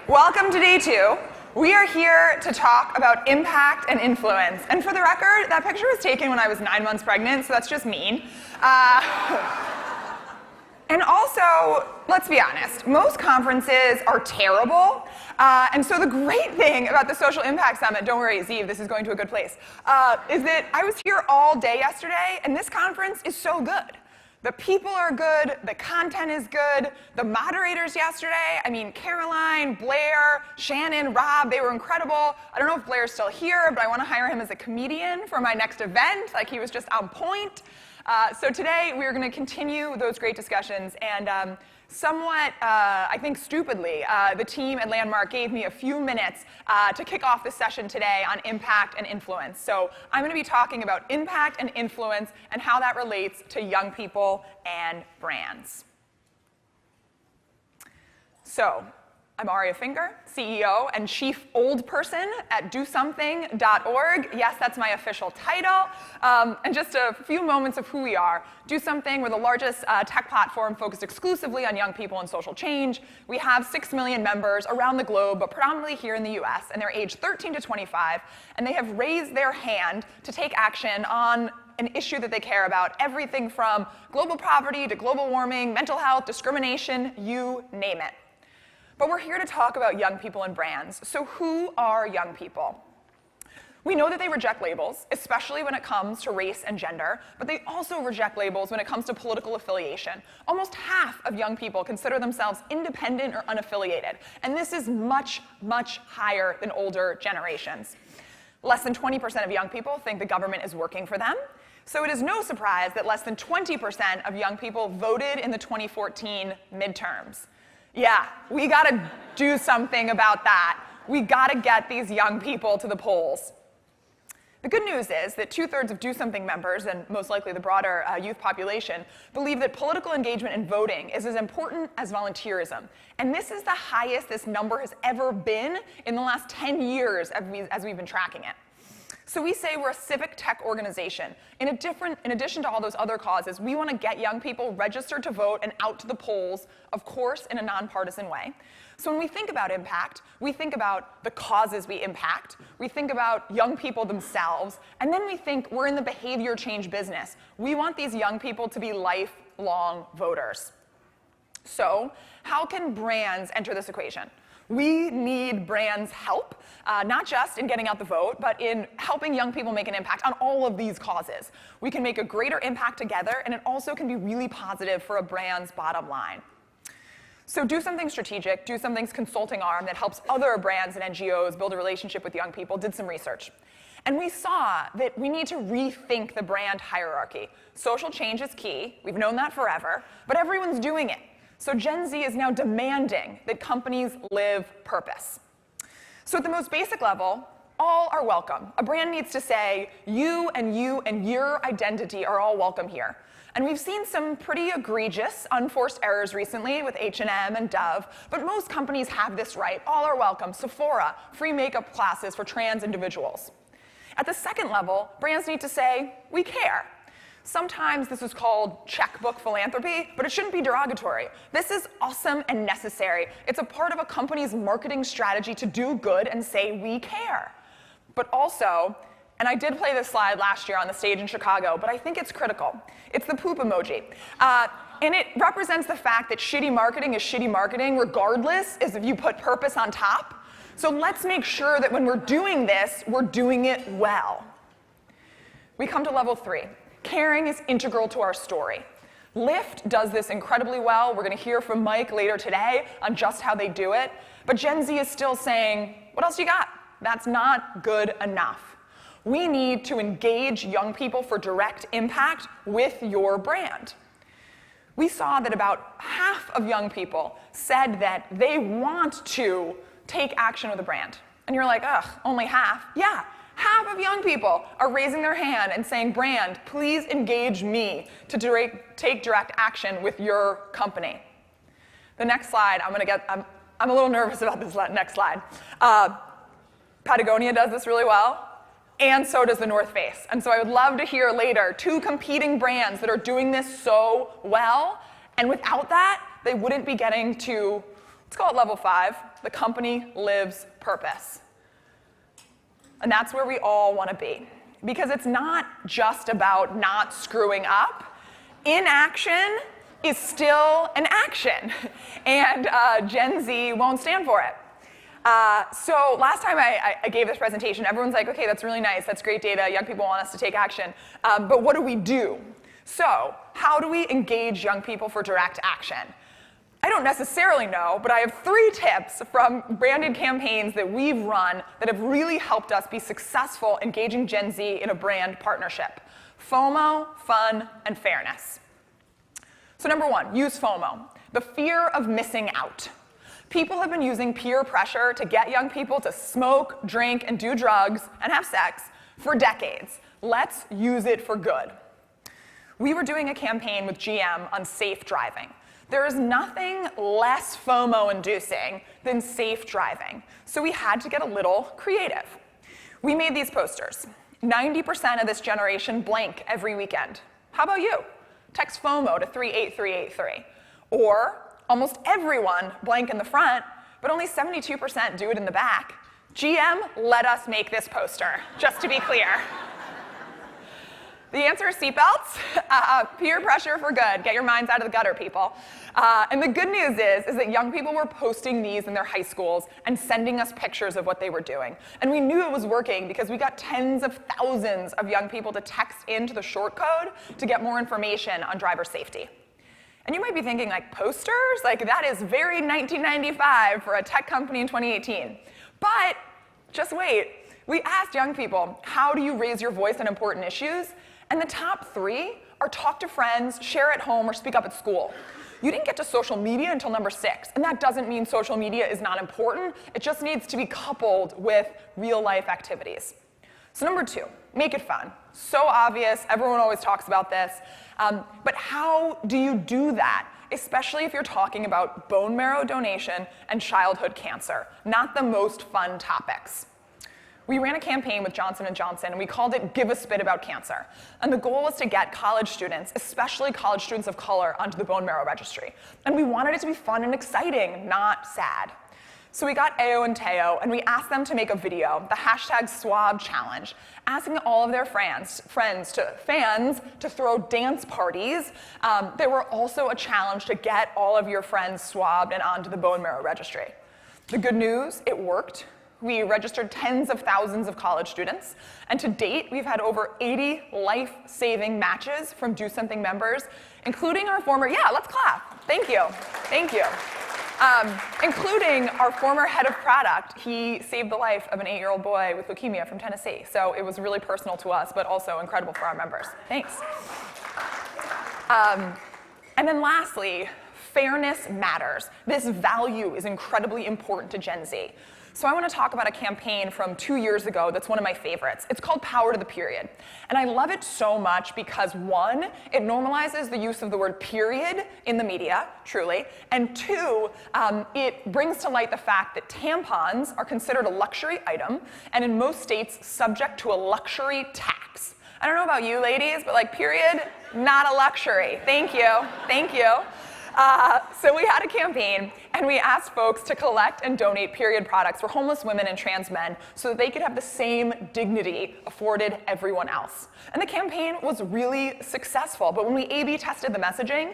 Welcome to day 2. We are here to talk about impact and influence. And for the record, that picture was taken when I was 9 months pregnant, so that's just mean. And also, let's be honest, most conferences are terrible. And so the great thing about the Social Impact Summit, don't worry, Zeev, this is going to a good place, is that I was here all day yesterday, and this conference is so good. The people are good, the content is good, the moderators yesterday, I mean, Caroline, Blair, Shannon, Rob, they were incredible. I don't know if Blair's still here, but I want to hire him as a comedian for my next event. Like, he was just on point. So today, we're going to continue those great discussions, and somewhat, I think stupidly, the team at Landmark gave me a few minutes to kick off the session today on impact and influence. So I'm going to be talking about impact and influence and how that relates to young people and brands. So I'm Aria Finger, CEO and Chief Old Person at DoSomething.org. Yes, that's my official title. And just a few moments of who we are. Do Something, we're the largest tech platform focused exclusively on young people and social change. We have 6 million members around the globe, but predominantly here in the US, and they're aged 13 to 25, and they have raised their hand to take action on an issue that they care about, everything from global poverty to global warming, mental health, discrimination, you name it. But we're here to talk about young people and brands. So who are young people? We know that they reject labels, especially when it comes to race and gender, but they also reject labels when it comes to political affiliation. Almost half of young people consider themselves independent or unaffiliated, and this is much, much higher than older generations. Less than 20% of young people think the government is working for them, so it is no surprise that less than 20% of young people voted in the 2014 midterms. Yeah, we gotta do something about that. We gotta get these young people to the polls. The good news is that 2/3 of Do Something members, and most likely the broader youth population, believe that political engagement and voting is as important as volunteerism. And this is the highest this number has ever been in the last 10 years as we've been tracking it. So we say we're a civic tech organization. In addition to all those other causes, we want to get young people registered to vote and out to the polls, of course, in a nonpartisan way. So when we think about impact, we think about the causes we impact, we think about young people themselves, and then we think we're in the behavior change business. We want these young people to be lifelong voters. So how can brands enter this equation? We need brands' help, not just in getting out the vote, but in helping young people make an impact on all of these causes. We can make a greater impact together, and it also can be really positive for a brand's bottom line. So Do Something Strategic, Do Something's consulting arm that helps other brands and NGOs build a relationship with young people, did some research. And we saw that we need to rethink the brand hierarchy. Social change is key. We've known that forever, but everyone's doing it. So Gen Z is now demanding that companies live purpose. So at the most basic level, all are welcome. A brand needs to say, you and your identity are all welcome here. And we've seen some pretty egregious, unforced errors recently with H&M and Dove, but most companies have this right. All are welcome. Sephora, free makeup classes for trans individuals. At the second level, brands need to say, we care. Sometimes this is called checkbook philanthropy, but it shouldn't be derogatory. This is awesome and necessary. It's a part of a company's marketing strategy to do good and say we care. But also, and I did play this slide last year on the stage in Chicago, but I think it's critical. It's the poop emoji. And it represents the fact that shitty marketing is shitty marketing regardless as if you put purpose on top. So let's make sure that when we're doing this, we're doing it well. We come to level 3. Caring is integral to our story. Lyft does this incredibly well. We're going to hear from Mike later today on just how they do it. But Gen Z is still saying, what else you got? That's not good enough. We need to engage young people for direct impact with your brand. We saw that about half of young people said that they want to take action with a brand. And you're like, ugh, only half? Yeah. Half of young people are raising their hand and saying, brand, please engage me to take direct action with your company. The next slide, I'm a little nervous about this next slide. Patagonia does this really well, and so does the North Face. And so I would love to hear later 2 competing brands that are doing this so well, and without that, they wouldn't be getting to, let's call it level 5, the company lives purpose. And that's where we all want to be. Because it's not just about not screwing up. Inaction is still an action. And Gen Z won't stand for it. So last time I gave this presentation, everyone's like, okay, that's really nice, that's great data, young people want us to take action, but what do we do? So how do we engage young people for direct action? I don't necessarily know, but I have 3 tips from branded campaigns that we've run that have really helped us be successful engaging Gen Z in a brand partnership. FOMO, fun, and fairness. So number 1, use FOMO, the fear of missing out. People have been using peer pressure to get young people to smoke, drink, and do drugs, and have sex for decades. Let's use it for good. We were doing a campaign with GM on safe driving. There is nothing less FOMO-inducing than safe driving, so we had to get a little creative. We made these posters. 90% of this generation blank every weekend. How about you? Text FOMO to 38383. Or almost everyone blank in the front, but only 72% do it in the back. GM let us make this poster, just to be clear. The answer is seatbelts. Peer pressure for good. Get your minds out of the gutter, people. And the good news is that young people were posting these in their high schools and sending us pictures of what they were doing. And we knew it was working because we got tens of thousands of young people to text into the short code to get more information on driver safety. And you might be thinking, like, posters? Like, that is very 1995 for a tech company in 2018. But just wait. We asked young people, how do you raise your voice on important issues? And the top 3 are talk to friends, share at home, or speak up at school. You didn't get to social media until number 6. And that doesn't mean social media is not important. It just needs to be coupled with real-life activities. So number 2, make it fun. So obvious. Everyone always talks about this. But how do you do that? Especially if you're talking about bone marrow donation and childhood cancer, not the most fun topics. We ran a campaign with Johnson & Johnson, and we called it Give a Spit About Cancer. And the goal was to get college students, especially college students of color, onto the bone marrow registry. And we wanted it to be fun and exciting, not sad. So we got Ayo and Teo, and we asked them to make a video, the #swab challenge, asking all of their fans to throw dance parties. There were also a challenge to get all of your friends swabbed and onto the bone marrow registry. The good news, it worked. We registered tens of thousands of college students, and to date, we've had over 80 life-saving matches from Do Something members, including our former, yeah, let's clap. Thank you. Including our former head of product. He saved the life of an 8-year-old boy with leukemia from Tennessee. So it was really personal to us, but also incredible for our members. Thanks. And then lastly, fairness matters. This value is incredibly important to Gen Z. So I want to talk about a campaign from 2 years ago that's one of my favorites. It's called Power to the Period. And I love it so much because 1, it normalizes the use of the word period in the media, truly, and 2, it brings to light the fact that tampons are considered a luxury item and in most states subject to a luxury tax. I don't know about you ladies, but like period, not a luxury. Thank you. So we had a campaign, and we asked folks to collect and donate period products for homeless women and trans men so that they could have the same dignity afforded everyone else. And the campaign was really successful, but when we A/B tested the messaging,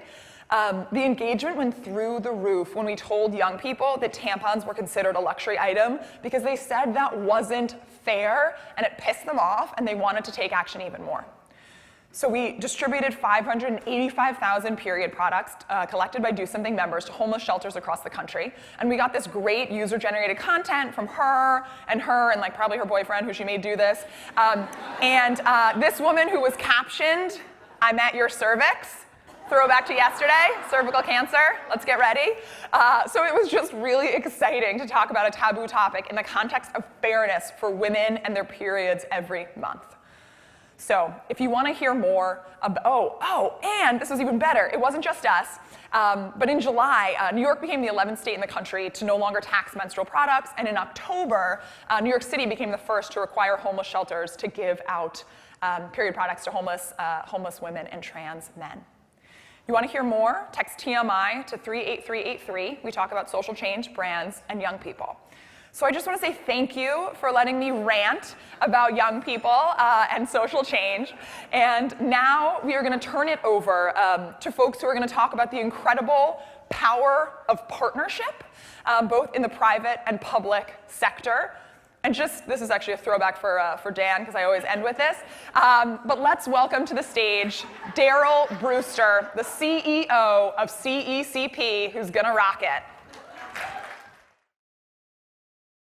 the engagement went through the roof when we told young people that tampons were considered a luxury item because they said that wasn't fair, and it pissed them off, and they wanted to take action even more. So we distributed 585,000 period products collected by Do Something members to homeless shelters across the country. And we got this great user-generated content from her and like probably her boyfriend who she made do this. This woman who was captioned, "I'm at your cervix." Throwback to yesterday, cervical cancer, let's get ready. So it was just really exciting to talk about a taboo topic in the context of fairness for women and their periods every month. So if you want to hear more about, and this was even better, it wasn't just us, but in July, New York became the 11th state in the country to no longer tax menstrual products, and in October, New York City became the first to require homeless shelters to give out period products to homeless women and trans men. You want to hear more? Text TMI to 38383. We talk about social change, brands, and young people. So I just want to say thank you for letting me rant about young people and social change. And now we are going to turn it over to folks who are going to talk about the incredible power of partnership, both in the private and public sector. And this is actually a throwback for Dan, because I always end with this. But let's welcome to the stage Daryl Brewster, the CEO of CECP, who's going to rock it.